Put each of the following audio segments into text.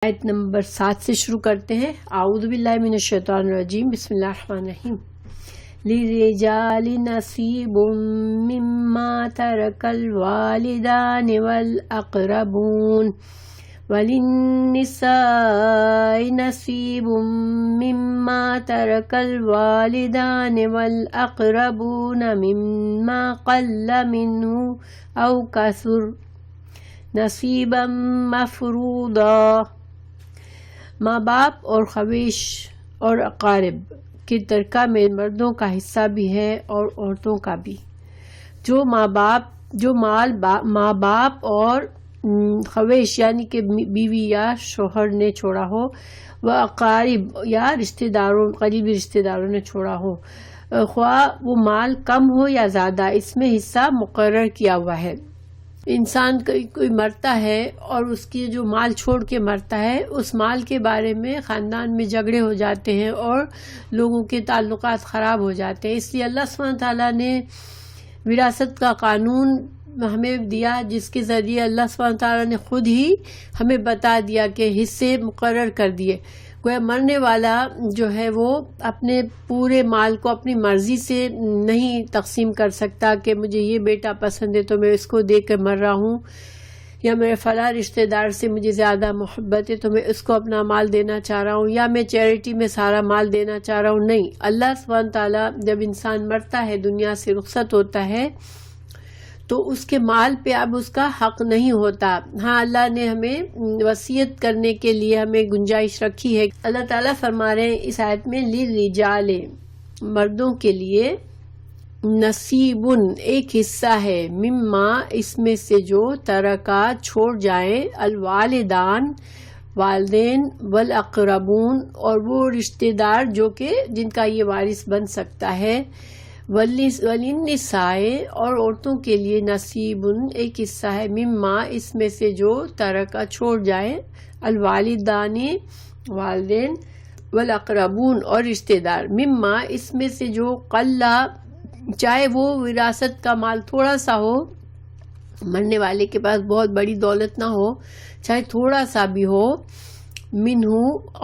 آیت نمبر 7 سے شروع کرتے ہیں۔ اعوذ باللہ من الشیطان الرجیم، بسم اللہ الرحمن الرحیم۔ للرجال نصیب مما ترک الوالدان والاقربون وللنساء نصیب مما ترک الوالدان والاقربون مما قل منه او کثر نصیبا مفروضا۔ ماں باپ اور خویش اور اقارب کی ترکہ میں مردوں کا حصہ بھی ہے اور عورتوں کا بھی۔ جو ماں باپ اور خویش یعنی کہ بیوی یا شوہر نے چھوڑا ہو، وہ اقارب یا رشتہ داروں قریبی رشتہ داروں نے چھوڑا ہو، خواہ وہ مال کم ہو یا زیادہ، اس میں حصہ مقرر کیا ہوا ہے۔ انسان کوئی مرتا ہے اور اس کی جو مال چھوڑ کے مرتا ہے، اس مال کے بارے میں خاندان میں جھگڑے ہو جاتے ہیں اور لوگوں کے تعلقات خراب ہو جاتے ہیں۔ اس لیے اللہ سبحانہ تعالیٰ نے وراثت کا قانون ہمیں دیا، جس کے ذریعے اللہ سبحانہ تعالیٰ نے خود ہی ہمیں بتا دیا کہ حصے مقرر کر دیے۔ گویا مرنے والا جو ہے وہ اپنے پورے مال کو اپنی مرضی سے نہیں تقسیم کر سکتا کہ مجھے یہ بیٹا پسند ہے تو میں اس کو دے کر مر رہا ہوں، یا میرے فلاں رشتہ دار سے مجھے زیادہ محبت ہے تو میں اس کو اپنا مال دینا چاہ رہا ہوں، یا میں چیریٹی میں سارا مال دینا چاہ رہا ہوں۔ نہیں، اللہ سبحانہ تعالیٰ جب انسان مرتا ہے، دنیا سے رخصت ہوتا ہے، تو اس کے مال پہ اب اس کا حق نہیں ہوتا۔ ہاں، اللہ نے ہمیں وصیت کرنے کے لیے ہمیں گنجائش رکھی ہے۔ اللہ تعالیٰ فرما رہے ہیں اس آیت میں، للرجال مردوں کے لیے، نصیب ایک حصہ ہے، مما اس میں سے جو ترکا چھوڑ جائیں، الوالدان والدین، والاقربون اور وہ رشتہ دار جو کہ جن کا یہ وارث بن سکتا ہے، وللنساء اور عورتوں کے لیے، نصیب ایک حصہ ہے، مما اس میں سے جو ترکا چھوڑ جائیں، الوالدان والدین، والاقربون اور رشتہ دار، مما اس میں سے جو قلّا چاہے وہ وراثت کا مال تھوڑا سا ہو، مرنے والے کے پاس بہت بڑی دولت نہ ہو، چاہے تھوڑا سا بھی ہو، منہ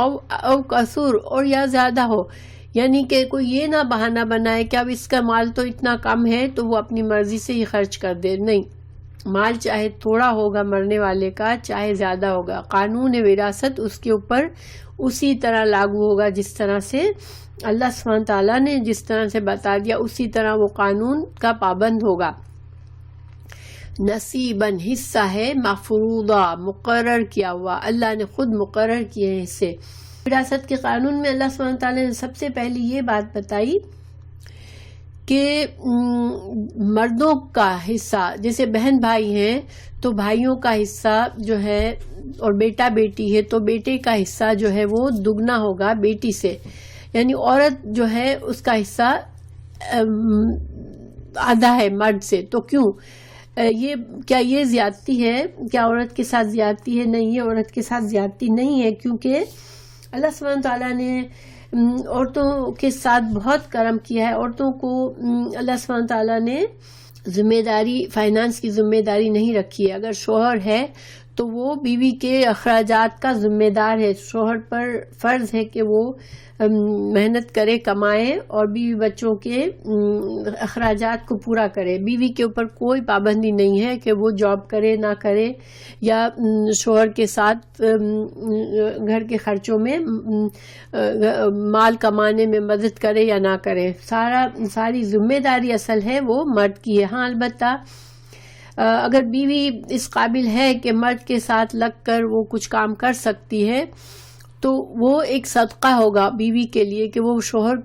او کثر اور یا زیادہ ہو، یعنی کہ کوئی یہ نہ بہانہ بنائے کہ اب اس کا مال تو اتنا کم ہے تو وہ اپنی مرضی سے ہی خرچ کر دے۔ نہیں، مال چاہے تھوڑا ہوگا مرنے والے کا، چاہے زیادہ ہوگا، قانون وراثت اس کے اوپر اسی طرح لاگو ہوگا جس طرح سے اللہ سبحانہ تعالیٰ نے جس طرح سے بتا دیا، اسی طرح وہ قانون کا پابند ہوگا۔ نصیباً حصہ ہے، مفروضہ مقرر کیا ہوا، اللہ نے خود مقرر کیے ہیں حصے۔ وراثت کے قانون میں اللہ سبحانہ تعالیٰ نے سب سے پہلی یہ بات بتائی کہ مردوں کا حصہ، جیسے بہن بھائی ہیں تو بھائیوں کا حصہ جو ہے، اور بیٹا بیٹی ہے تو بیٹے کا حصہ جو ہے وہ دگنا ہوگا بیٹی سے، یعنی عورت جو ہے اس کا حصہ آدھا ہے مرد سے۔ تو کیوں کیا یہ زیادتی ہے؟ کیا عورت کے ساتھ زیادتی ہے؟ نہیں، یہ عورت کے ساتھ زیادتی نہیں ہے، کیونکہ اللہ سبحانہ تعالیٰ نے عورتوں کے ساتھ بہت کرم کیا ہے۔ عورتوں کو اللہ سبحانہ تعالیٰ نے ذمہ داری، فائنانس کی ذمہ داری نہیں رکھی ہے۔ اگر شوہر ہے تو وہ بیوی کے اخراجات کا ذمہ دار ہے، شوہر پر فرض ہے کہ وہ محنت کرے، کمائے اور بیوی بچوں کے اخراجات کو پورا کرے۔ بیوی کے اوپر کوئی پابندی نہیں ہے کہ وہ جاب کرے نہ کرے، یا شوہر کے ساتھ گھر کے خرچوں میں مال کمانے میں مدد کرے یا نہ کرے۔ ساری ذمہ داری اصل ہے وہ مرد کی ہے۔ ہاں، البتہ اگر بیوی اس قابل ہے کہ مرد کے ساتھ لگ کر وہ کچھ کام کر سکتی ہے تو وہ ایک صدقہ ہوگا بیوی کے لیے کہ وہ شوہر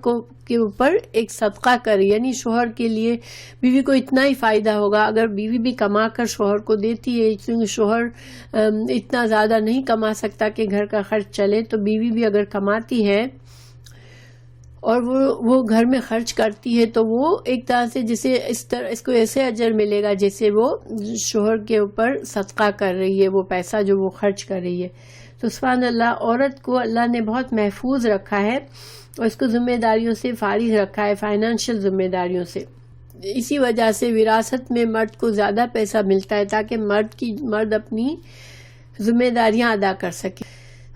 کے اوپر ایک صدقہ کرے، یعنی شوہر کے لیے بیوی کو اتنا ہی فائدہ ہوگا اگر بیوی بھی کما کر شوہر کو دیتی ہے، کیونکہ شوہر اتنا زیادہ نہیں کما سکتا کہ گھر کا خرچ چلے، تو بیوی بھی اگر کماتی ہے اور وہ گھر میں خرچ کرتی ہے تو وہ ایک طرح سے جسے اس کو ایسے اجر ملے گا جیسے وہ شوہر کے اوپر صدقہ کر رہی ہے، وہ پیسہ جو وہ خرچ کر رہی ہے۔ تو سبحان اللہ، عورت کو اللہ نے بہت محفوظ رکھا ہے اور اس کو ذمہ داریوں سے فارغ رکھا ہے، فائنانشل ذمہ داریوں سے۔ اسی وجہ سے وراثت میں مرد کو زیادہ پیسہ ملتا ہے تاکہ مرد اپنی ذمہ داریاں ادا کر سکے۔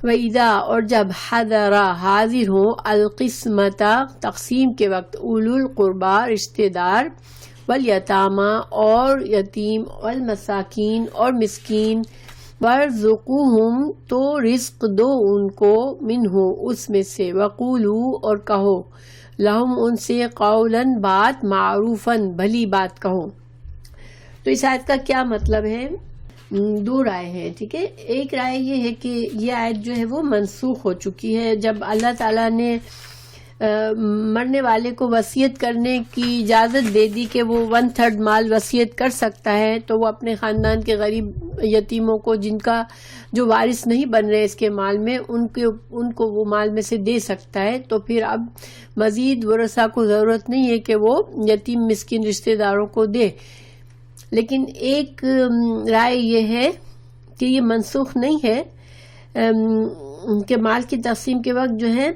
وَإِذَا اور جب حضر حاضر ہو القسمت تقسیم کے وقت اولو القربا رشتہ دار والیتامى اور یتیم والمساکین اور مسکین وارزقوہم تو رزق دو ان کو منہ اس میں سے وقولوا اور کہو لہم ان سے قولاً بات معروفاً بھلی بات کہو. تو اس آیت کا کیا مطلب ہے؟ دو رائے ہیں. ٹھیک ہے، ایک رائے یہ ہے کہ یہ آیت جو ہے وہ منسوخ ہو چکی ہے. جب اللہ تعالیٰ نے مرنے والے کو وصیت کرنے کی اجازت دے دی کہ وہ 1/3 مال وصیت کر سکتا ہے، تو وہ اپنے خاندان کے غریب یتیموں کو جن کا جو وارث نہیں بن رہے اس کے مال میں ان کو وہ مال میں سے دے سکتا ہے. تو پھر اب مزید ورثاء کو ضرورت نہیں ہے کہ وہ یتیم مسکین رشتہ داروں کو دے. لیکن ایک رائے یہ ہے کہ یہ منسوخ نہیں ہے کہ مال کی تقسیم کے وقت جو ہے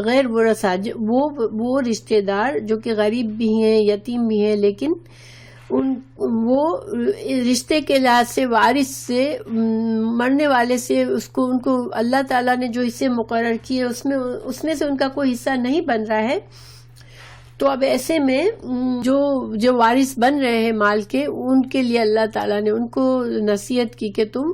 غیر ورثاء وہ رشتہ دار جو کہ غریب بھی ہیں یتیم بھی ہیں، لیکن وہ رشتے کے لحاظ سے وارث سے مرنے والے سے ان کو اللہ تعالیٰ نے جو حصے مقرر کیے اس میں سے ان کا کوئی حصہ نہیں بن رہا ہے. تو اب ایسے میں جو وارث بن رہے ہیں مال کے، ان کے لیے اللہ تعالیٰ نے ان کو نصیحت کی کہ تم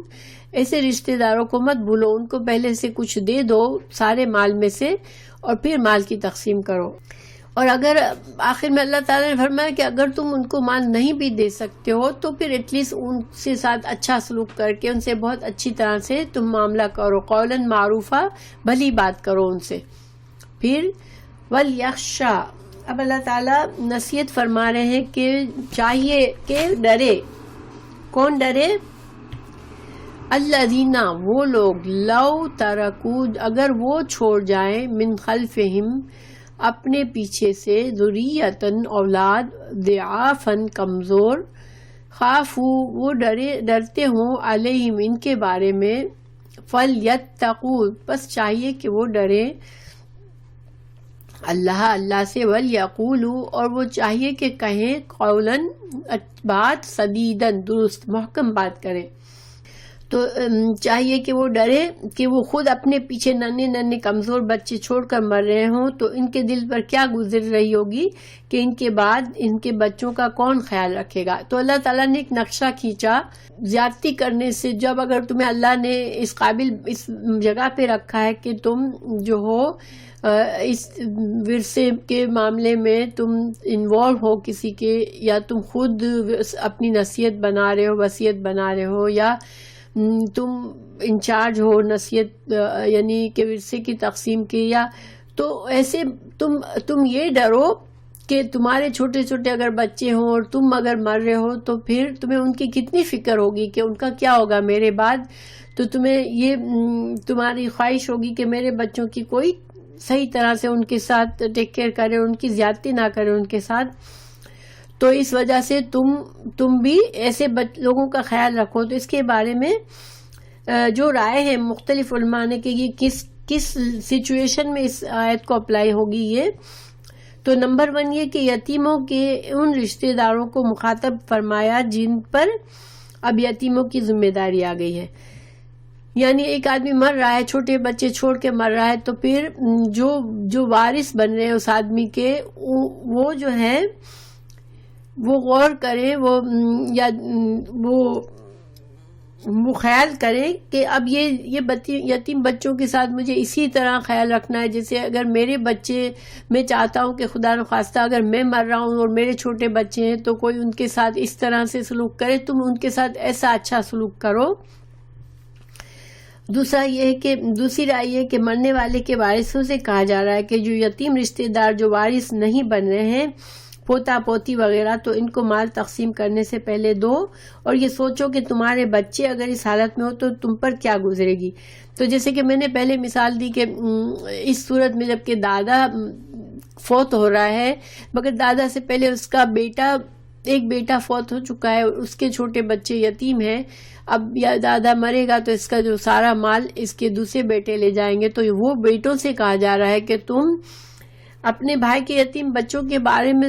ایسے رشتہ داروں کو مت بھولو، ان کو پہلے سے کچھ دے دو سارے مال میں سے اور پھر مال کی تقسیم کرو. اور اگر آخر میں اللہ تعالیٰ نے فرمایا کہ اگر تم ان کو مال نہیں بھی دے سکتے ہو تو پھر ایٹ لیسٹ ان سے ساتھ اچھا سلوک کر کے ان سے بہت اچھی طرح سے تم معاملہ کرو، قولاً معروفہ بھلی بات کرو ان سے. پھر وَلْيَخْشَى، اب اللہ تعالیٰ نصیحت فرما رہے ہیں کہ چاہیے کہ ڈرے. کون ڈرے؟ الذین، وہ لوگ لو ترکو، اگر وہ چھوڑ جائیں من خلفہم، اپنے پیچھے سے ذریۃً اولاد، ضعافاً کمزور، خافو، وہ ڈرتے ہوں علیہم ان کے بارے میں، فلیتقوا، بس چاہیے کہ وہ ڈریں اللہ سے، ولیقولوا، اور وہ چاہیے کہ کہیں قولاً، بات سدیداً، درست محکم بات کریں. تو چاہیے کہ وہ ڈرے کہ وہ خود اپنے پیچھے ننے کمزور بچے چھوڑ کر مر رہے ہوں تو ان کے دل پر کیا گزر رہی ہوگی کہ ان کے بعد ان کے بچوں کا کون خیال رکھے گا. تو اللہ تعالیٰ نے ایک نقشہ کھینچا زیادتی کرنے سے. جب اگر تمہیں اللہ نے اس قابل اس جگہ پہ رکھا ہے کہ تم جو ہو اس ورثے کے معاملے میں تم انوالو ہو کسی کے، یا تم خود اپنی نصیحت بنا رہے ہو، وصیت بنا رہے ہو، یا تم انچارج ہو نصیحت یعنی کہ ورثے کی تقسیم کی، یا تو ایسے تم یہ ڈرو کہ تمہارے چھوٹے چھوٹے اگر بچے ہوں اور تم اگر مر رہے ہو تو پھر تمہیں ان کی کتنی فکر ہوگی کہ ان کا کیا ہوگا میرے بعد. تو تمہیں یہ تمہاری خواہش ہوگی کہ میرے بچوں کی کوئی صحیح طرح سے ان کے ساتھ ٹیک کیئر کرے، ان کی زیادتی نہ کرے ان کے ساتھ. تو اس وجہ سے تم بھی ایسے لوگوں کا خیال رکھو. تو اس کے بارے میں جو رائے ہے مختلف علماء نے کہ یہ کس سچویشن میں اس آیت کو اپلائی ہوگی. یہ تو نمبر 1 یہ کہ یتیموں کے ان رشتہ داروں کو مخاطب فرمایا جن پر اب یتیموں کی ذمہ داری آ گئی ہے. یعنی ایک آدمی مر رہا ہے، چھوٹے بچے چھوڑ کے مر رہا ہے، تو پھر جو وارث بن رہے ہیں اس آدمی کے، وہ جو ہے وہ غور کریں، وہ خیال کریں کہ اب یہ یتیم بچوں کے ساتھ مجھے اسی طرح خیال رکھنا ہے جیسے اگر میرے بچے، میں چاہتا ہوں کہ خدا نخواستہ اگر میں مر رہا ہوں اور میرے چھوٹے بچے ہیں تو کوئی ان کے ساتھ اس طرح سے سلوک کرے، تم ان کے ساتھ ایسا اچھا سلوک کرو. دوسری رائے یہ کہ مرنے والے کے وارثوں سے کہا جا رہا ہے کہ جو یتیم رشتہ دار جو وارث نہیں بن رہے ہیں، پوتا پوتی وغیرہ، تو ان کو مال تقسیم کرنے سے پہلے دو اور یہ سوچو کہ تمہارے بچے اگر اس حالت میں ہو تو تم پر کیا گزرے گی. تو جیسے کہ میں نے پہلے مثال دی کہ اس صورت میں جب کہ دادا فوت ہو رہا ہے مگر دادا سے پہلے اس کا ایک بیٹا فوت ہو چکا ہے، اس کے چھوٹے بچے یتیم ہیں. اب یا دادا مرے گا تو اس کا جو سارا مال اس کے دوسرے بیٹے لے جائیں گے. تو وہ بیٹوں سے کہا جا رہا ہے کہ تم اپنے بھائی کے یتیم بچوں کے بارے میں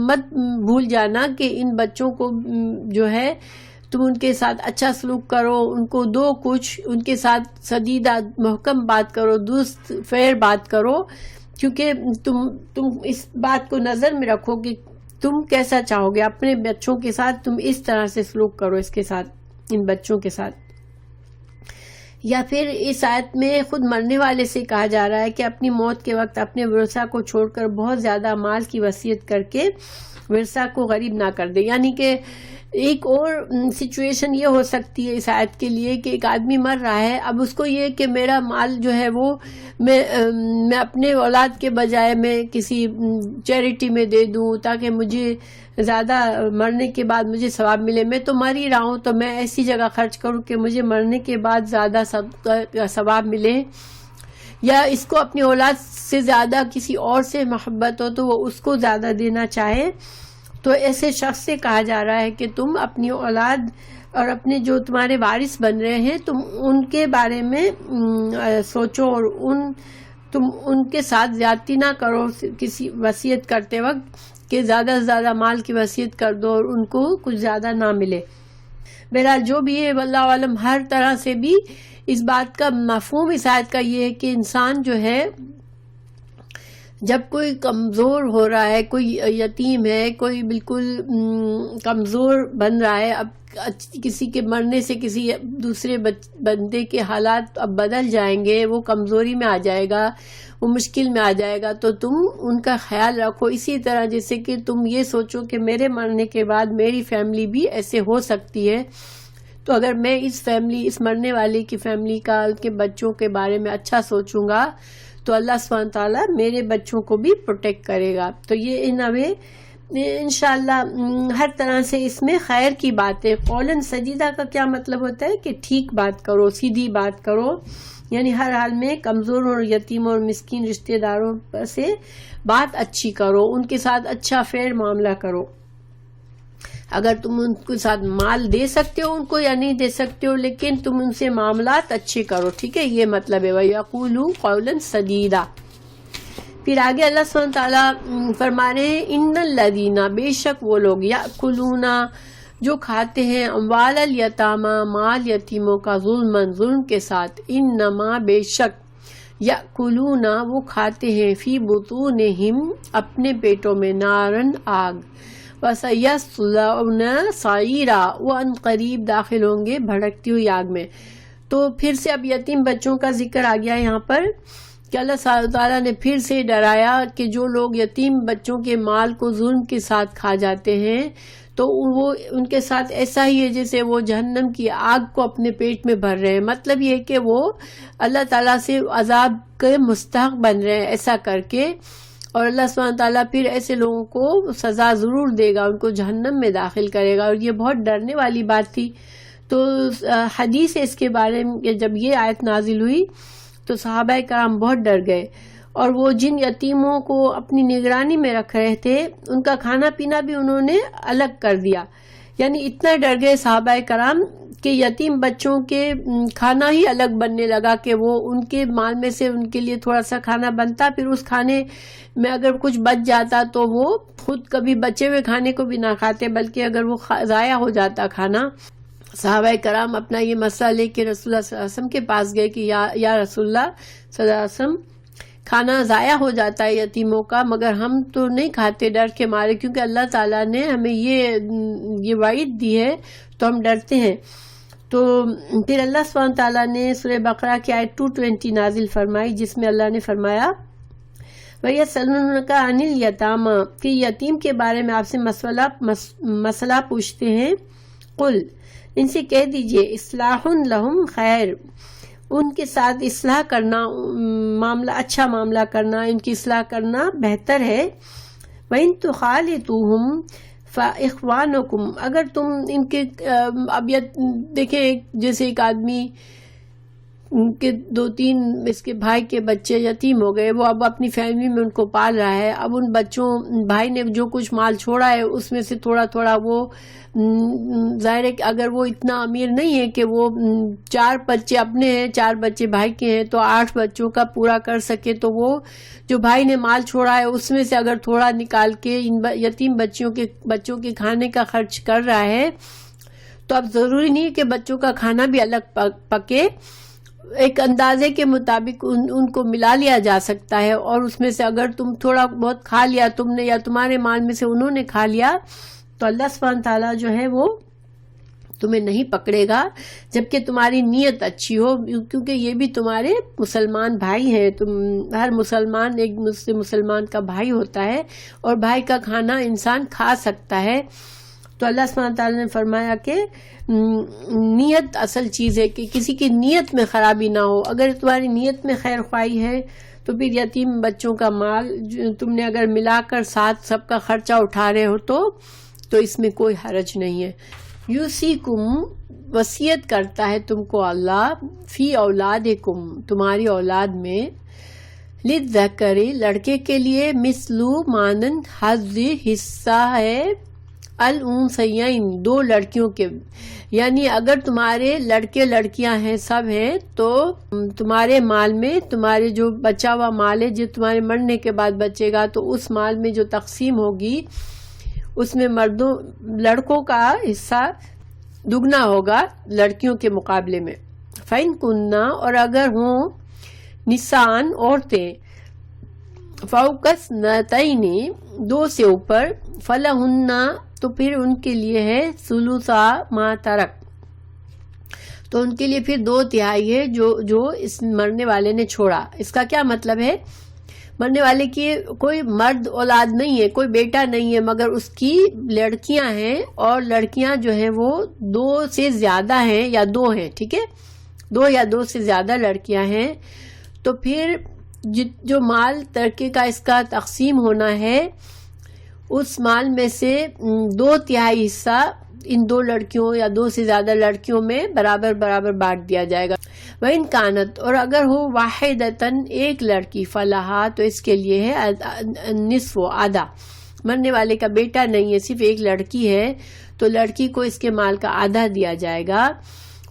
مت بھول جانا کہ ان بچوں کو جو ہے تم ان کے ساتھ اچھا سلوک کرو، ان کو دو کچھ، ان کے ساتھ سدیدہ محکم بات کرو، درست فیر بات کرو، کیونکہ تم اس بات کو نظر میں رکھو کہ تم کیسا چاہو گے اپنے بچوں کے ساتھ، تم اس طرح سے سلوک کرو اس کے ساتھ، ان بچوں کے ساتھ۔ یا پھر اس آیت میں خود مرنے والے سے کہا جا رہا ہے کہ اپنی موت کے وقت اپنے ورثہ کو چھوڑ کر بہت زیادہ مال کی وصیت کر کے ورثہ کو غریب نہ کر دے۔ یعنی کہ ایک اور سچویشن یہ ہو سکتی ہے اس آیت کے لیے کہ ایک آدمی مر رہا ہے، اب اس کو یہ کہ میرا مال جو ہے وہ میں اپنے اولاد کے بجائے میں کسی چیریٹی میں دے دوں تاکہ مجھے زیادہ مرنے کے بعد مجھے ثواب ملے، میں تو مر ہی رہا ہوں تو میں ایسی جگہ خرچ کروں کہ مجھے مرنے کے بعد زیادہ ثواب ملے۔ یا اس کو اپنی اولاد سے زیادہ کسی اور سے محبت ہو تو وہ اس کو زیادہ دینا چاہے، تو ایسے شخص سے کہا جا رہا ہے کہ تم اپنی اولاد اور اپنے جو تمہارے وارث بن رہے ہیں تم ان کے بارے میں سوچو، اور تم ان کے ساتھ زیادتی نہ کرو کسی وصیت کرتے وقت کہ زیادہ سے زیادہ مال کی وصیت کر دو اور ان کو کچھ زیادہ نہ ملے۔ بہرحال جو بھی ہے واللہ عالم، ہر طرح سے بھی اس بات کا مفہوم اس آیت کا یہ ہے کہ انسان جو ہے جب کوئی کمزور ہو رہا ہے، کوئی یتیم ہے، کوئی بالکل کمزور بن رہا ہے، اب کسی کے مرنے سے کسی دوسرے بندے کے حالات اب بدل جائیں گے، وہ کمزوری میں آ جائے گا، وہ مشکل میں آ جائے گا، تو تم ان کا خیال رکھو اسی طرح جیسے کہ تم یہ سوچو کہ میرے مرنے کے بعد میری فیملی بھی ایسے ہو سکتی ہے، تو اگر میں اس مرنے والے کی فیملی کا، ان کے بچوں کے بارے میں اچھا سوچوں گا تو اللہ سبحانہ تعالیٰ میرے بچوں کو بھی پروٹیکٹ کرے گا۔ تو یہ انشاءاللہ ہر طرح سے اس میں خیر کی بات ہے۔ قولاً سدیدہ کا کیا مطلب ہوتا ہے کہ ٹھیک بات کرو، سیدھی بات کرو، یعنی ہر حال میں کمزور اور یتیم اور مسکین رشتہ داروں سے بات اچھی کرو، ان کے ساتھ اچھا فیر معاملہ کرو۔ اگر تم ان کے ساتھ مال دے سکتے ہو ان کو یا نہیں دے سکتے ہو، لیکن تم ان سے معاملات اچھے کرو، ٹھیک ہے، یہ مطلب ہے وَيَقُولُوا قَوْلًا سَدِيدًا۔ پھر آگے اللہ سبحانہ تعالیٰ فرما رہے ہیں ان الذین، بے شک وہ لوگ، یأکلون، جو کھاتے ہیں، اموال الیتامی، مال یتیموں کا، ظلم کے ساتھ، انما، بے شک، یأکلون، وہ کھاتے ہیں، فی بطونہم، اپنے پیٹوں میں، نارن، آگ، وَسَيَصْلَوْنَ سَعِيرًا، وہ ان قریب داخل ہوں گے بھڑکتی ہوئی آگ میں۔ تو پھر سے اب یتیم بچوں کا ذکر آ گیا یہاں پر کہ اللہ تعالیٰ نے پھر سے ڈرایا کہ جو لوگ یتیم بچوں کے مال کو ظلم کے ساتھ کھا جاتے ہیں تو وہ ان کے ساتھ ایسا ہی ہے جیسے وہ جہنم کی آگ کو اپنے پیٹ میں بھر رہے ہیں، مطلب یہ کہ وہ اللہ تعالیٰ سے عذاب کے مستحق بن رہے ہیں ایسا کر کے، اور اللہ سبحانہ تعالیٰ پھر ایسے لوگوں کو سزا ضرور دے گا، ان کو جہنم میں داخل کرے گا، اور یہ بہت ڈرنے والی بات تھی۔ تو حدیث ہے اس کے بارے میں، جب یہ آیت نازل ہوئی تو صحابہ کرام بہت ڈر گئے، اور وہ جن یتیموں کو اپنی نگرانی میں رکھ رہے تھے ان کا کھانا پینا بھی انہوں نے الگ کر دیا، یعنی اتنا ڈر گئے صحابہ کرام کہ یتیم بچوں کے کھانا ہی الگ بننے لگا، کہ وہ ان کے مال میں سے ان کے لیے تھوڑا سا کھانا بنتا، پھر اس کھانے میں اگر کچھ بچ جاتا تو وہ خود کبھی بچے ہوئے کھانے کو بھی نہ کھاتے، بلکہ اگر وہ ضائع ہو جاتا کھانا، صحابہ کرام اپنا یہ مسئلہ لے کے رسول اللہ صلی اللہ علیہ وسلم کے پاس گئے کہ یا رسول اللہ صلی اللہ علیہ وسلم، کھانا ضائع ہو جاتا ہے یتیموں کا، مگر ہم تو نہیں کھاتے ڈر کے مارے، کیونکہ اللہ تعالیٰ نے ہمیں یہ وعید دی ہے تو ہم ڈرتے ہیں۔ تو پھر اللہ سبحانہ تعالیٰ نے سورہ بقرہ کی آیت 220 نازل فرمائی، جس میں اللہ نے فرمایا وَيَسْأَلُونَكَ عَنِ الْيَتَامَى، کہ یتیم کے بارے میں آپ سے مسئلہ پوچھتے ہیں، قُلْ، ان سے کہہ دیجئے، اصلاح لہم خیر، ان کے ساتھ اصلاح کرنا، معاملہ اچھا معاملہ کرنا، ان کی اصلاح کرنا بہتر ہے۔ وَإِن تُخَالِطُوهُمْ فَإِخْوَانُكُمْ، اگر تم ان کے اب دیکھیں جیسے ایک آدمی کے 2-3 اس کے بھائی کے بچے یتیم ہو گئے، وہ اب اپنی فیملی میں ان کو پال رہا ہے، اب ان بچوں بھائی نے جو کچھ مال چھوڑا ہے اس میں سے تھوڑا تھوڑا وہ ظاہر ہے کہ اگر وہ اتنا امیر نہیں ہے کہ وہ 4 بچے اپنے ہیں 4 بچے بھائی کے ہیں تو 8 بچوں کا پورا کر سکے، تو وہ جو بھائی نے مال چھوڑا ہے اس میں سے اگر تھوڑا نکال کے ان یتیم بچوں کے کھانے کا خرچ کر رہا ہے تو اب ضروری نہیں کہ بچوں کا کھانا بھی الگ پکے، ایک اندازے کے مطابق ان کو ملا لیا جا سکتا ہے، اور اس میں سے اگر تم تھوڑا بہت کھا لیا تم نے، یا تمہارے مال میں سے انہوں نے کھا لیا، تو اللہ سبحانہ تعالیٰ جو ہے وہ تمہیں نہیں پکڑے گا، جبکہ تمہاری نیت اچھی ہو، کیونکہ یہ بھی تمہارے مسلمان بھائی ہیں، ہر مسلمان ایک دوسرے مسلمان کا بھائی ہوتا ہے، اور بھائی کا کھانا انسان کھا سکتا ہے۔ تو اللہ سبحانہ تعالیٰ نے فرمایا کہ نیت اصل چیز ہے، کہ کسی کی نیت میں خرابی نہ ہو۔ اگر تمہاری نیت میں خیر خواہی ہے تو پھر یتیم بچوں کا مال تم نے اگر ملا کر ساتھ سب کا خرچہ اٹھا رہے ہو تو اس میں کوئی حرج نہیں ہے۔ یوصیکم وصیت کرتا ہے تم کو اللہ، فی اولادکم تمہاری اولاد میں، للذکر لڑکے کے لیے، مثل مانند حظ حصہ ہے، الانثیین دو لڑکیوں کے، یعنی اگر تمہارے لڑکے لڑکیاں ہیں سب ہیں تو تمہارے مال میں تمہارے جو بچا ہوا مال ہے جو تمہارے مرنے کے بعد بچے گا، تو اس مال میں جو تقسیم ہوگی اس میں لڑکوں کا حصہ دگنا ہوگا لڑکیوں کے مقابلے میں۔ فَإِن كُنَّا اور اگر ہوں نسان عورتیں، فوق اثنتین دو سے اوپر، فَلَهُنَّ تو پھر ان کے لیے ہے ثلثا ما ترک، تو ان کے لیے پھر 2/3 ہے جو اس مرنے والے نے چھوڑا۔ اس کا کیا مطلب ہے؟ مرنے والے کی کوئی مرد اولاد نہیں ہے، کوئی بیٹا نہیں ہے، مگر اس کی لڑکیاں ہیں، اور لڑکیاں جو ہیں وہ 2 سے زیادہ ہیں یا 2 ہیں، ٹھیک ہے، 2 یا 2 سے زیادہ لڑکیاں ہیں، تو پھر جو مال ترکے کا اس کا تقسیم ہونا ہے، اس مال میں سے 2/3 حصہ ان 2 لڑکیوں یا 2 سے زیادہ لڑکیوں میں برابر برابر بانٹ دیا جائے گا۔ وَإِن كَانَتْ اور اگر ہو واحدتاً ایک لڑکی، فَلَہا تو اس کے لیے ہے نصف آدھا، مرنے والے کا بیٹا نہیں ہے، صرف ایک لڑکی ہے، تو لڑکی کو اس کے مال کا آدھا دیا جائے گا۔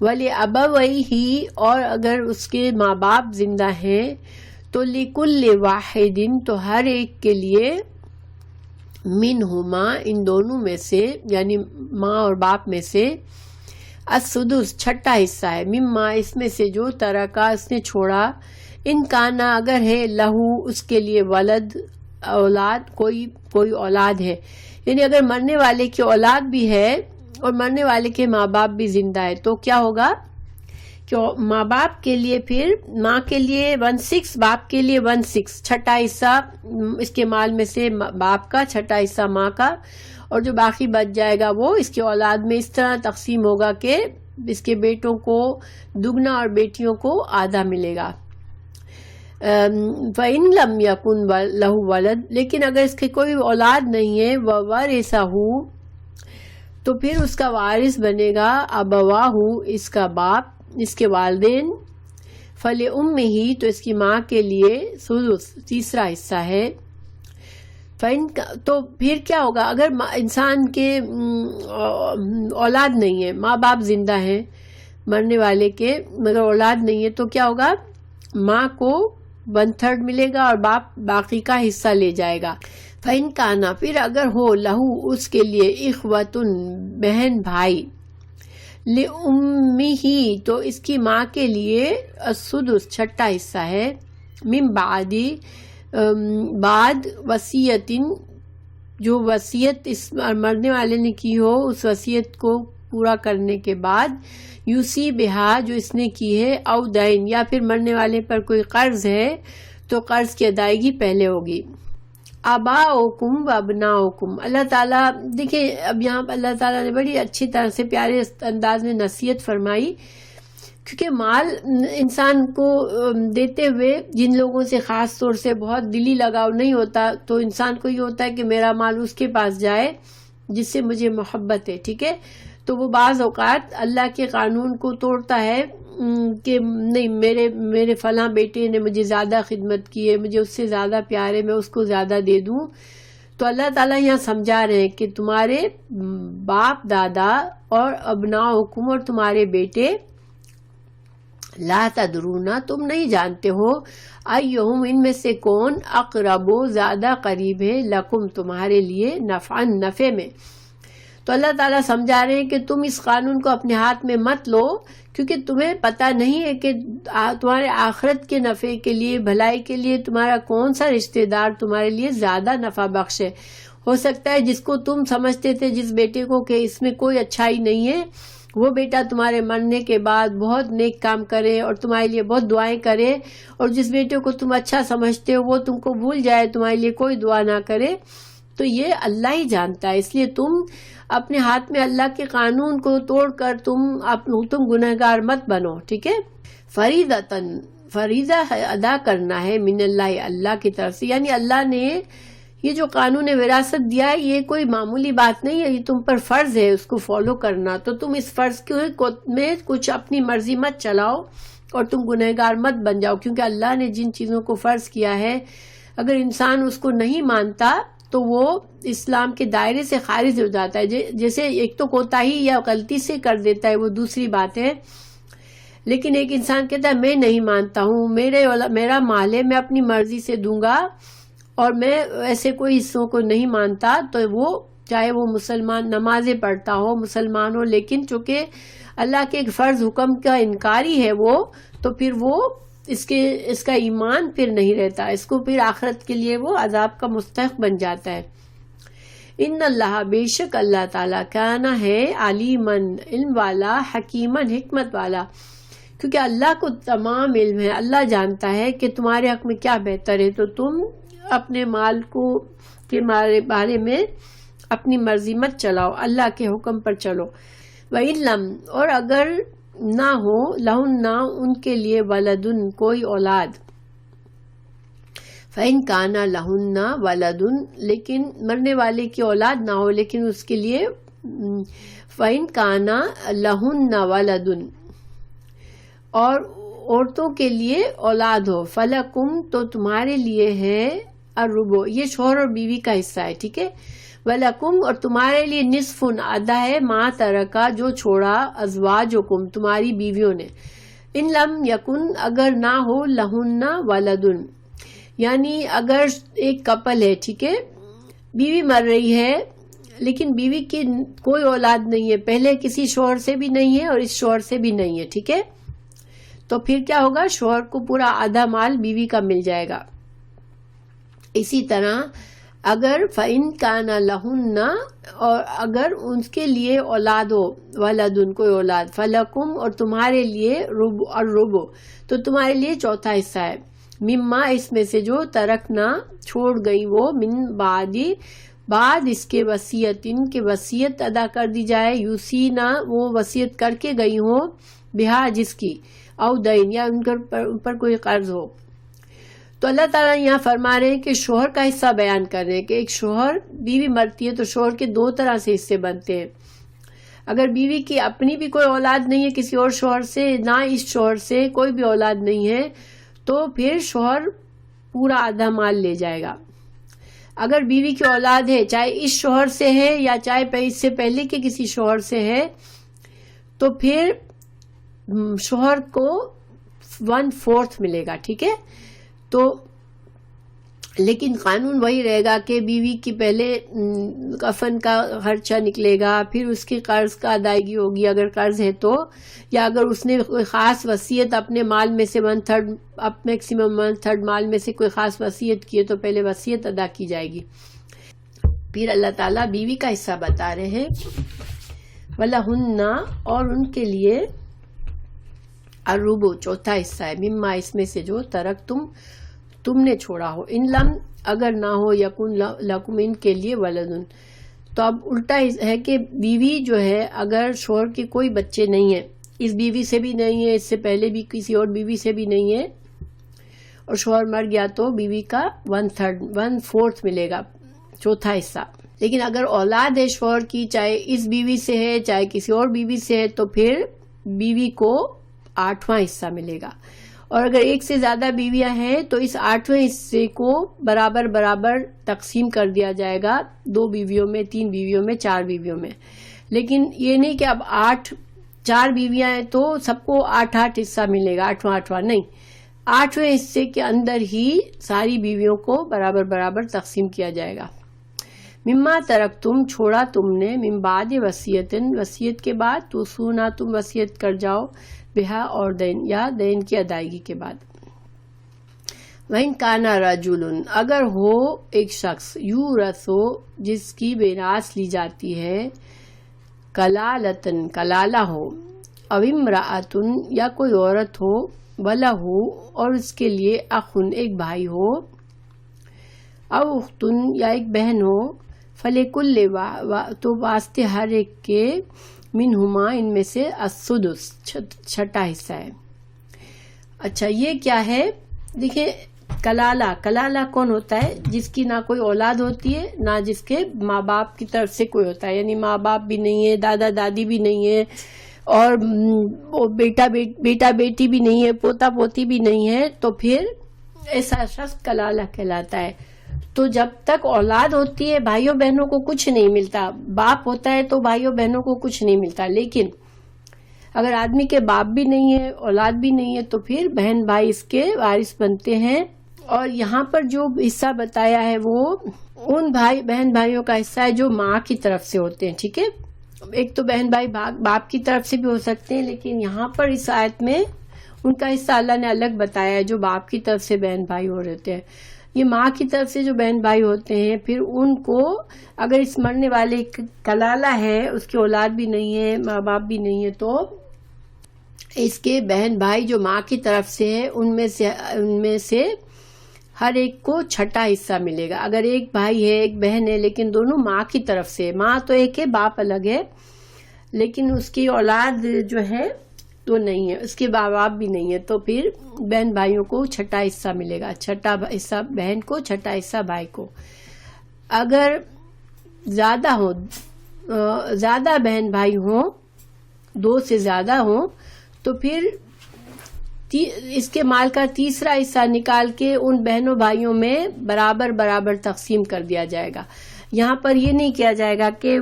وَلِأَبَوَيْهِ اور اگر اس کے ماں باپ زندہ ہیں تو لِكُلِّ وَاحِدٍ تو ہر ایک کے لیے، منہما ان دونوں میں سے یعنی ماں اور باپ میں سے، السدس چھٹا حصہ ہے، مما اس میں سے جو ترکا اس نے چھوڑا، ان کانا اگر ہے، لہو اس کے لیے، ولد اولاد کوئی اولاد ہے، یعنی اگر مرنے والے کی اولاد بھی ہے اور مرنے والے کے ماں باپ بھی زندہ ہے تو کیا ہوگا کہ ماں باپ کے لیے پھر ماں کے لیے 1/6، باپ کے لیے 1/6، چھٹا حصہ اس کے مال میں سے باپ کا، چھٹا حصہ ماں کا، اور جو باقی بچ جائے گا وہ اس کی اولاد میں اس طرح تقسیم ہوگا کہ اس کے بیٹوں کو دگنا اور بیٹیوں کو آدھا ملے گا۔ فَإِن لَمْ يَكُنْ لَهُ وَلَدٌ لیکن اگر اس کے کوئی اولاد نہیں ہے، وَوَرِثَهُ تو پھر اس کا وارث بنے گا، أَبَوَاهُ اس کا باپ، اس کے والدین، فَلِأُمِّهِ تو اس کی ماں کے لیے ثلث تیسرا حصہ ہے۔ تو پھر کیا ہوگا اگر انسان کے اولاد نہیں ہے، ماں باپ زندہ ہیں مرنے والے کے مگر اولاد نہیں ہے، تو کیا ہوگا، ماں کو 1/3 ملے گا اور باپ باقی کا حصہ لے جائے گا۔ فَإِن كَانَ پھر اگر ہو، لہو اس کے لیے، اخوتن بہن بھائی، لِأُمِّهِ تو اس کی ماں کے لیے السدس چھٹا حصہ ہے، من بعد وصیتن جو وصیت اس مرنے والے نے کی ہو، اس وصیت کو پورا کرنے کے بعد، یوسی بہا جو اس نے کی ہے، او دین یا پھر مرنے والے پر کوئی قرض ہے تو قرض کی ادائیگی پہلے ہوگی۔ آباؤکم و ابناؤکم اللہ تعالیٰ دیکھیں، اب یہاں اللہ تعالیٰ نے بڑی اچھی طرح سے پیارے انداز میں نصیحت فرمائی، کیونکہ مال انسان کو دیتے ہوئے جن لوگوں سے خاص طور سے بہت دلی لگاؤ نہیں ہوتا، تو انسان کو یہ ہوتا ہے کہ میرا مال اس کے پاس جائے جس سے مجھے محبت ہے، ٹھیک ہے، تو وہ بعض اوقات اللہ کے قانون کو توڑتا ہے کہ نہیں، میرے فلاں بیٹے نے مجھے زیادہ خدمت کی ہے، مجھے اس سے زیادہ پیار ہے، میں اس کو زیادہ دے دوں۔ تو اللہ تعالیٰ یہاں سمجھا رہے ہیں کہ تمہارے باپ دادا اور ابناؤکم اور تمہارے بیٹے، لا تدرونا تم نہیں جانتے ہو، ایہم ان میں سے کون، اقرب زیادہ قریب ہے، لکم تمہارے لیے، نفعا نفع میں، تو اللہ تعالیٰ سمجھا رہے ہیں کہ تم اس قانون کو اپنے ہاتھ میں مت لو، کیونکہ تمہیں پتہ نہیں ہے کہ تمہارے آخرت کے نفع کے لیے، بھلائی کے لیے تمہارا کون سا رشتہ دار تمہارے لیے زیادہ نفع بخش ہے۔ ہو سکتا ہے جس کو تم سمجھتے تھے، جس بیٹے کو کہ اس میں کوئی اچھائی نہیں ہے، وہ بیٹا تمہارے مرنے کے بعد بہت نیک کام کرے اور تمہارے لیے بہت دعائیں کرے، اور جس بیٹے کو تم اچھا سمجھتے ہو وہ تم کو بھول جائے، تمہارے لیے کوئی دعا نہ کرے۔ تو یہ اللہ ہی جانتا ہے، اس لیے تم اپنے ہاتھ میں اللہ کے قانون کو توڑ کر تم گنہگار مت بنو، ٹھیک ہے۔ فریضۃً، فریضہ ادا کرنا ہے، من اللہ، اللہ کی طرف سے، یعنی اللہ نے یہ جو قانون وراثت دیا ہے یہ کوئی معمولی بات نہیں ہے، یہ تم پر فرض ہے اس کو فالو کرنا، تو تم اس فرض میں کچھ اپنی مرضی مت چلاؤ اور تم گنہگار مت بن جاؤ، کیونکہ اللہ نے جن چیزوں کو فرض کیا ہے اگر انسان اس کو نہیں مانتا تو وہ اسلام کے دائرے سے خارج ہو جاتا ہے۔ جیسے ایک تو کوتاہی یا غلطی سے کر دیتا ہے وہ دوسری بات ہے، لیکن ایک انسان کہتا ہے میں نہیں مانتا ہوں، میرا مال ہے، میں اپنی مرضی سے دوں گا اور میں ایسے کوئی حصوں کو نہیں مانتا، تو وہ چاہے وہ مسلمان نمازیں پڑھتا ہو، مسلمان ہو، لیکن چونکہ اللہ کے ایک فرض حکم کا انکاری ہے وہ، تو پھر وہ اس کا ایمان پھر نہیں رہتا، اس کو پھر آخرت کے لیے وہ عذاب کا مستحق بن جاتا ہے۔ ان اللہ، بے شک اللہ تعالیٰ، کان ہے علیمن، علم والا، حکیمن، حکمت والا، کیونکہ اللہ کو تمام علم ہے، اللہ جانتا ہے کہ تمہارے حق میں کیا بہتر ہے، تو تم اپنے مال کے بارے میں اپنی مرضی مت چلاؤ، اللہ کے حکم پر چلو۔ وَإِن لَمْ، اور اگر نہ ہو، لہن، ان کے لیے، ولدن، کوئی اولاد، فَإِن كَانَ لَهُنَّ وَلَدٌ، لیکن مرنے والے کی اولاد نہ ہو لیکن اس کے لیے، فَإِن كَانَ لَهُنَّ وَلَدٌ، اور عورتوں کے لیے اولاد ہو، فَلَكُمْ، تو تمہارے لیے ہے، الربع، یہ شوہر اور بیوی کا حصہ ہے، ٹھیک ہے، وَلَكُمْ، اور تمہارے لیے نصف، آدھا ہے، ما ترکا، جو چھوڑا، ازواجکم، تمہاری بیویوں نے، ان لم یکن، اگر نہ ہو، لہن ولدن، یعنی اگر ایک کپل ہے، ٹھیک ہے، بیوی مر رہی ہے لیکن بیوی کی کوئی اولاد نہیں ہے، پہلے کسی شوہر سے بھی نہیں ہے اور اس شوہر سے بھی نہیں ہے، ٹھیک ہے، تو پھر کیا ہوگا، شوہر کو پورا آدھا مال بیوی کا مل جائے گا۔ اسی طرح اگر فَإِن كَانَ لَهُنَّ، اور اگر ان کے لیے اولاد ہو، ولدن، کوئی اولاد، فَلَكُمْ، اور تمہارے لیے، الربع، تو تمہارے لیے چوتھا حصہ ہے، مما، اس میں سے جو، ترکنا، چھوڑ گئی وہ، من بعد اس کے، وصیت، ان کے وصیت ادا کر دی جائے، یوسینا، وہ وصیت کر کے گئی ہو، بہا، جس کی، او دین، یا ان پر کوئی قرض ہو۔ تو اللہ تعالیٰ یہاں فرما رہے ہیں کہ شوہر کا حصہ بیان کر رہے ہیں کہ ایک شوہر، بیوی مرتی ہے تو شوہر کے دو طرح سے حصے بنتے ہیں۔ اگر بیوی کی اپنی بھی کوئی اولاد نہیں ہے کسی اور شوہر سے، نہ اس شوہر سے کوئی بھی اولاد نہیں ہے، تو پھر شوہر پورا آدھا مال لے جائے گا۔ اگر بیوی کی اولاد ہے، چاہے اس شوہر سے ہے یا چاہے اس سے پہلے کے کسی شوہر سے ہے، تو پھر شوہر کو 1/4 ملے گا، ٹھیک ہے، تو لیکن قانون وہی رہے گا کہ بیوی کی پہلے کفن کا خرچہ نکلے گا، پھر اس کی قرض کا ادائیگی ہوگی اگر قرض ہے تو، یا اگر اس نے کوئی خاص وصیت اپنے مال میں سے 1/3، میکسیمم 1/3 مال میں سے کوئی خاص وصیت کی ہے تو پہلے وصیت ادا کی جائے گی۔ پھر اللہ تعالیٰ بیوی کا حصہ بتا رہے ہیں، وَلَهُنَّ، اور ان کے لیے، الربع، چوتھا حصہ ہے، مما، اس میں سے جو، تم نے چھوڑا ہو، ان لم، اگر نہ ہو، یکن لکم، ان کے لیے، ولدن۔ تو اب الٹا ہے کہ بیوی جو ہے، اگر شوہر کے کوئی بچے نہیں ہیں، اس بیوی سے بھی نہیں ہے، اس سے پہلے بھی کسی اور بیوی سے بھی نہیں ہے، اور شوہر مر گیا تو بیوی کا 1/4 ملے گا، چوتھا حصہ۔ لیکن اگر اولاد ہے شوہر کی، چاہے اس بیوی سے ہے چاہے کسی اور بیوی سے ہے، تو پھر بیوی کو 8واں حصہ ملے گا، اور اگر ایک سے زیادہ بیویاں ہیں تو اس 8ویں حصے کو برابر تقسیم کر دیا جائے گا، 2 بیویوں میں، 3 بیویوں میں، 4 بیویوں میں۔ لیکن یہ نہیں کہ اب 4 بیویاں ہیں تو سب کو 8 حصہ ملے گا، 8واں نہیں، 8ویں حصے کے اندر ہی ساری بیویوں کو برابر تقسیم کیا جائے گا۔ مما ترکتم چھوڑا تم نے، من بعد وصیتن وصیت کے بعد، توصونا تم وصیت کر جاؤ، بہا اور دین یا دین کی ادائیگی کے بعد۔ وَإِن كَانَ رَجُلٌ اگر ہو ایک شخص، یورث جس کی میراث لی جاتی ہے، کلالتن کلالہ ہو، او امرأتن یا کوئی عورت ہو، ولہ اور اس کے لیے اخن ایک بھائی ہو، او اختن یا ایک بہن ہو، فلکل تو واسطے ہر ایک کے، منہما ان میں سے، السدس چھٹا حصہ ہے۔ اچھا یہ کیا ہے؟ دیکھیں کلالہ کون ہوتا ہے؟ جس کی نہ کوئی اولاد ہوتی ہے، نہ جس کے ماں باپ کی طرف سے کوئی ہوتا ہے، یعنی ماں باپ بھی نہیں ہے، دادا دادی بھی نہیں ہے، اور بیٹا بیٹی بھی نہیں ہے، پوتا پوتی بھی نہیں ہے، تو پھر ایسا شخص کلالہ کہلاتا ہے۔ تو جب تک اولاد ہوتی ہے بھائیوں بہنوں کو کچھ نہیں ملتا، باپ ہوتا ہے تو بھائیوں بہنوں کو کچھ نہیں ملتا، لیکن اگر آدمی کے باپ بھی نہیں ہے، اولاد بھی نہیں ہے، تو پھر بہن بھائی اس کے وارث بنتے ہیں۔ اور یہاں پر جو حصہ بتایا ہے وہ ان بہن بھائیوں کا حصہ ہے جو ماں کی طرف سے ہوتے ہیں، ٹھیک ہے؟ ایک تو بہن بھائی باپ کی طرف سے بھی ہو سکتے ہیں، لیکن یہاں پر اس آیت میں ان کا حصہ اللہ نے الگ بتایا ہے، جو باپ کی طرف سے بہن بھائی ہو رہتے ہیں۔ یہ ماں کی طرف سے جو بہن بھائی ہوتے ہیں، پھر ان کو اگر اس مرنے والے کلالہ ہے، اس کی اولاد بھی نہیں ہے، ماں باپ بھی نہیں ہے، تو اس کے بہن بھائی جو ماں کی طرف سے ہے ان میں سے ہر ایک کو چھٹا حصہ ملے گا۔ اگر ایک بھائی ہے ایک بہن ہے لیکن دونوں ماں کی طرف سے، ماں تو ایک ہے باپ الگ ہے، لیکن اس کی اولاد جو ہے تو نہیں ہے، اس کے ماں باپ بھی نہیں ہے، تو پھر بہن بھائیوں کو چھٹا حصہ ملے گا، چھٹا حصہ بہن کو، چھٹا حصہ بھائی کو۔ اگر زیادہ بہن بھائی ہوں، 2 سے زیادہ ہوں، تو پھر اس کے مال کا تیسرا حصہ نکال کے ان بہنوں بھائیوں میں برابر تقسیم کر دیا جائے گا۔ یہاں پر یہ نہیں کیا جائے گا کہ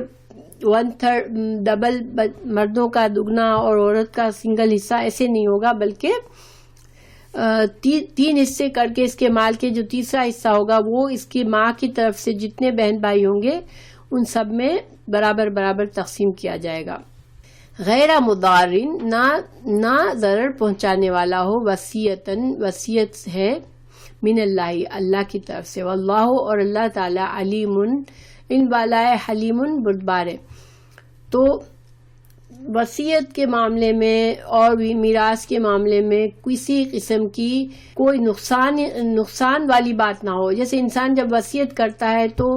1/3 ڈبل مردوں کا دگنا اور عورت کا سنگل حصہ، ایسے نہیں ہوگا، بلکہ 3 حصے کر کے اس کے مال کے جو تیسرا حصہ ہوگا وہ اس کی ماں کی طرف سے جتنے بہن بھائی ہوں گے ان سب میں برابر تقسیم کیا جائے گا۔ غیر مضارن نہ ضرر پہنچانے والا ہو، وصیت ہے، من اللہ کی طرف سے، واللہ اور اللہ تعالی علیم ان والا ہے، حلیم بردبار ہے۔ تو وصیت کے معاملے میں اور بھی میراث کے معاملے میں کسی قسم کی کوئی نقصان والی بات نہ ہو۔ جیسے انسان جب وصیت کرتا ہے تو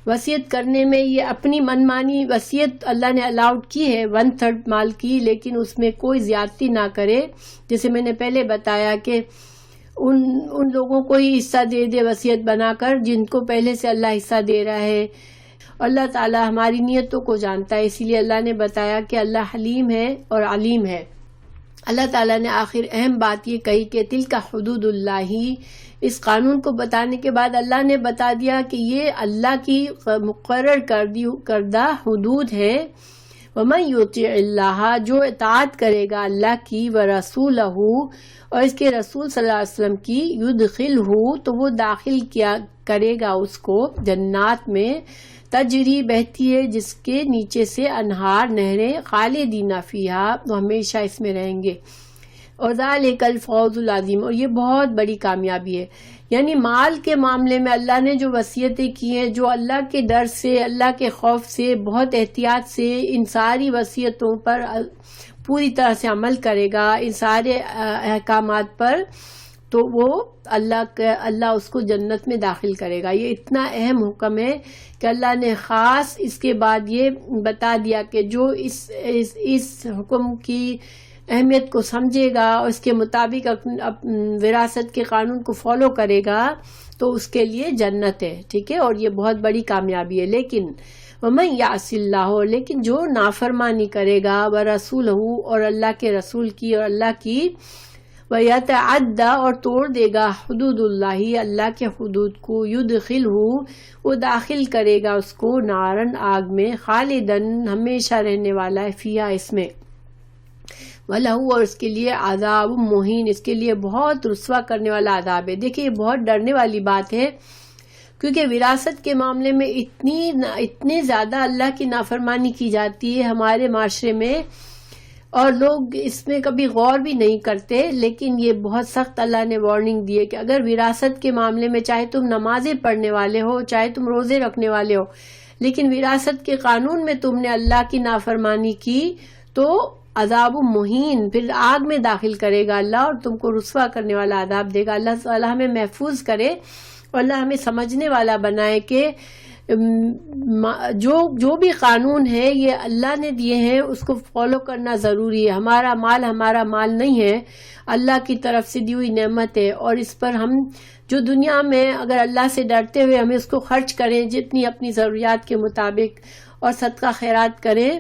وصیت کرنے میں یہ اپنی منمانی وصیت اللہ نے الاؤڈ کی ہے 1/3 مال کی، لیکن اس میں کوئی زیادتی نہ کرے۔ جیسے میں نے پہلے بتایا کہ ان لوگوں کو ہی حصہ دے وصیت بنا کر جن کو پہلے سے اللہ حصہ دے رہا ہے۔ اللہ تعالیٰ ہماری نیتوں کو جانتا ہے، اسی لیے اللہ نے بتایا کہ اللہ حلیم ہے اور علیم ہے۔ اللہ تعالیٰ نے آخر اہم بات یہ کہی کہ تلک حدود اللہ، اس قانون کو بتانے کے بعد اللہ نے بتا دیا کہ یہ اللہ کی مقرر کردہ حدود ہے۔ وَمَن يُطِعِ اللَّهَ جو اطاعت کرے گا اللہ کی، وَرَسُولَهُ اور اس کے رسول صلی اللہ علیہ وسلم کی، يُدْخِلْهُ تو وہ داخل کرے گا اس کو جنات میں، تجری بہتی ہے جس کے نیچے سے انہار نہریں، خالدین فیہا وہ ہمیشہ اس میں رہیں گے، اور ذالک الفوز العظیم اور یہ بہت بڑی کامیابی ہے۔ یعنی مال کے معاملے میں اللہ نے جو وصیتیں کی ہیں، جو اللہ کے ڈر سے، اللہ کے خوف سے، بہت احتیاط سے ان ساری وصیتوں پر پوری طرح سے عمل کرے گا، ان سارے احکامات پر، تو وہ اللہ اس کو جنت میں داخل کرے گا۔ یہ اتنا اہم حکم ہے کہ اللہ نے خاص اس کے بعد یہ بتا دیا کہ جو اس حکم کی اہمیت کو سمجھے گا اور اس کے مطابق وراثت کے قانون کو فالو کرے گا تو اس کے لیے جنت ہے، ٹھیک ہے، اور یہ بہت بڑی کامیابی ہے۔ لیکن وَمَن يَعْصِ اللَّهَ لیکن جو نافرمانی کرے گا، وَرَسُولَهُ اور اللہ کے رسول کی اور اللہ کی، وَيَتَعَدَّ اور توڑ دے گا، حدود اللہ اللہ کے حدود کو، يُدْخِلْهُ وہ داخل کرے گا اس کو، نارن آگ میں، خالدن ہمیشہ رہنے والا ہے، فیہا اس میں، وَلَهُ اور اس کے لیے عذاب مہین اس کے لیے بہت رسوا کرنے والا عذاب ہے۔ دیکھیں یہ بہت ڈرنے والی بات ہے۔ کیونکہ وراثت کے معاملے میں اتنی زیادہ اللہ کی نافرمانی کی جاتی ہے ہمارے معاشرے میں، اور لوگ اس میں کبھی غور بھی نہیں کرتے. لیکن یہ بہت سخت اللہ نے وارننگ دی ہے کہ اگر وراثت کے معاملے میں چاہے تم نمازیں پڑھنے والے ہو، چاہے تم روزے رکھنے والے ہو، لیکن وراثت کے قانون میں تم نے اللہ کی نافرمانی کی تو عذاب مہین، پھر آگ میں داخل کرے گا اللہ، اور تم کو رسوا کرنے والا عذاب دے گا. اللہ تعالی ہمیں محفوظ کرے اور اللہ ہمیں سمجھنے والا بنائے کہ جو بھی قانون ہے یہ اللہ نے دیے ہیں، اس کو فالو کرنا ضروری ہے. ہمارا مال نہیں ہے، اللہ کی طرف سے دی ہوئی نعمت ہے، اور اس پر ہم جو دنیا میں اگر اللہ سے ڈرتے ہوئے ہمیں اس کو خرچ کریں جتنی اپنی ضروریات کے مطابق، اور صدقہ خیرات کریں،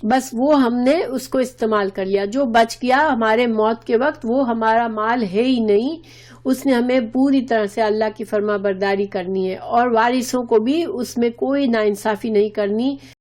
بس وہ ہم نے اس کو استعمال کر لیا. جو بچ گیا ہمارے موت کے وقت وہ ہمارا مال ہے ہی نہیں. اس نے ہمیں پوری طرح سے اللہ کی فرما برداری کرنی ہے، اور وارثوں کو بھی اس میں کوئی ناانصافی نہیں کرنی.